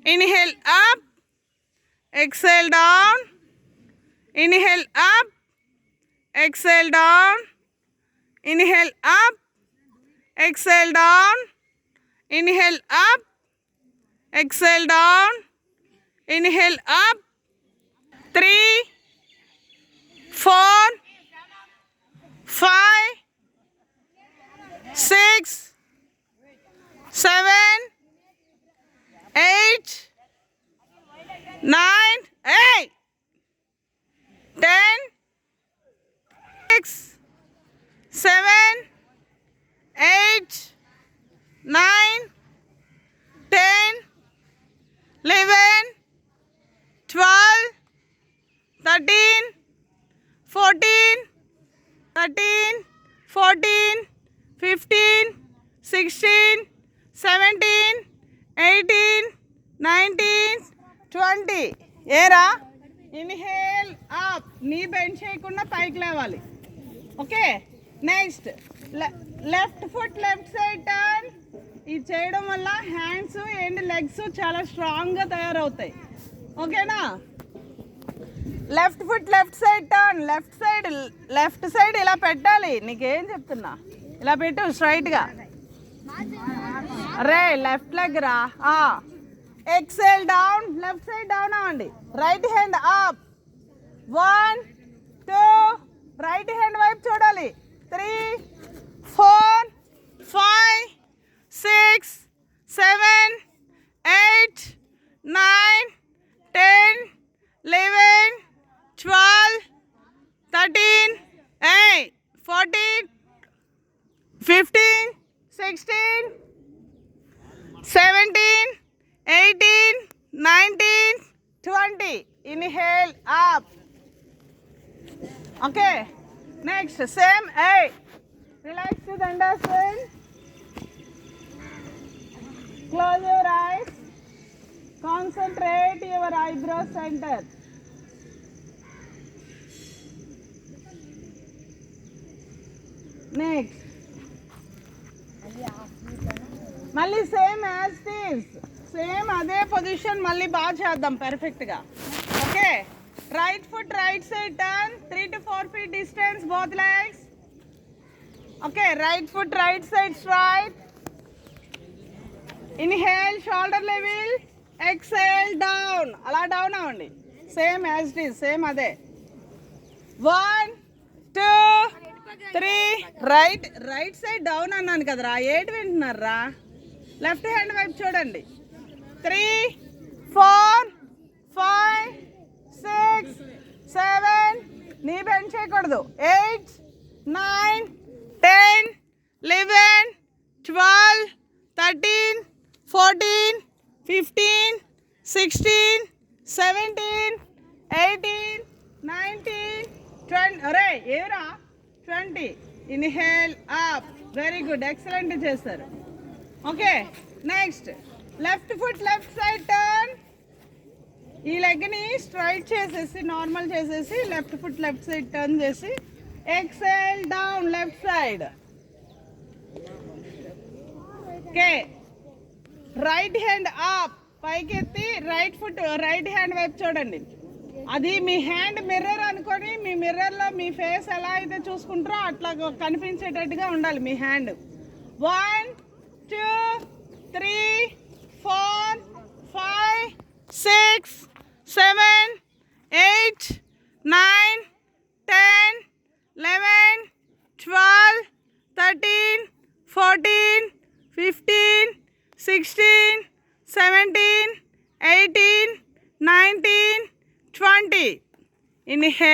Inhale up, exhale down. Inhale up, exhale down. Inhale up, exhale down. Inhale up, exhale down. Inhale up. 3, 4, 5, 6, 7, 8, 9, 8, 10, 6, 7, 8, 9, 10, 11, 12, 13, 14, 13, 14, 15, 16, 17, 18, 19, 20. ఏరా inhale up, నీ bend చేయకుండా పైకి లేవాలి. Okay, next left foot left side turn. ఇది చేయడం వల్ల hands and legs చాలా స్ట్రాంగ్గా తయారవుతాయి. ఓకేనా? Left foot left side turn. Left side ఇలా పెట్టాలి. నీకేం చెప్తున్నా, ఇలా పెట్టు స్ట్రైట్గా. రే లెఫ్ట్ లెగ్ రా. Exhale down, left side down అవ్వండి. Right hand up. 1, 2, right hand వైపు చూడాలి. 3, 4, 5, 6, 7, 8, 9, 10, 11, 12, 13, 14, 15, 16, 17, 18, 19, 20. Inhale up. Okay. Next, same. Relax to the understand. Close your eyes. Concentrate your eyebrow center. Next. మళ్ళీ సేమ్ యాజ్ దిస్, సేమ్ అదే position మళ్ళీ బాగా చేద్దాం పర్ఫెక్ట్గా. Okay, right foot right side turn. 3 to 4 feet distance both legs. Okay, right foot right side straight. Inhale shoulder level, exhale down. అలా down అవ్వండి. Same as it is, same అదే. 1, 2, 3. Right side down అన్నాను కదరా, ఏడు వింటున్నారా? Left hand వైపు చూడండి. 3, 4, 5, 6, 7, నీ బెండ్ చేయకూడదు. 8, 9, 10, 11, 12, 13, 14, 15, 16, 17, 18, 19, 20. అరే ఏరా 20. Inhale up. Very good, excellent చేస్తారు. Okay, next left foot left side turn. ఈ లెగ్ని స్ట్రైట్ చేసేసి నార్మల్ చేసేసి left foot left side turn చేసి exhale down left side. Okay, right hand up, పైకెత్తి రైట్ ఫుట్ రైట్ హ్యాండ్ వైపు చూడండి. అది మీ హ్యాండ్ మిర్రర్ అనుకొని మీ మిర్రర్లో మీ ఫేస్ ఎలా అయితే చూసుకుంటారో అట్లా కనిపించేటట్టుగా ఉండాలి మీ హ్యాండ్. 1, 2, 3, 4, 5, 6, 7, 8, 9, 10, 11, 12, 13, 14, 15, 16, 17, 18, 19, 20. Inhale.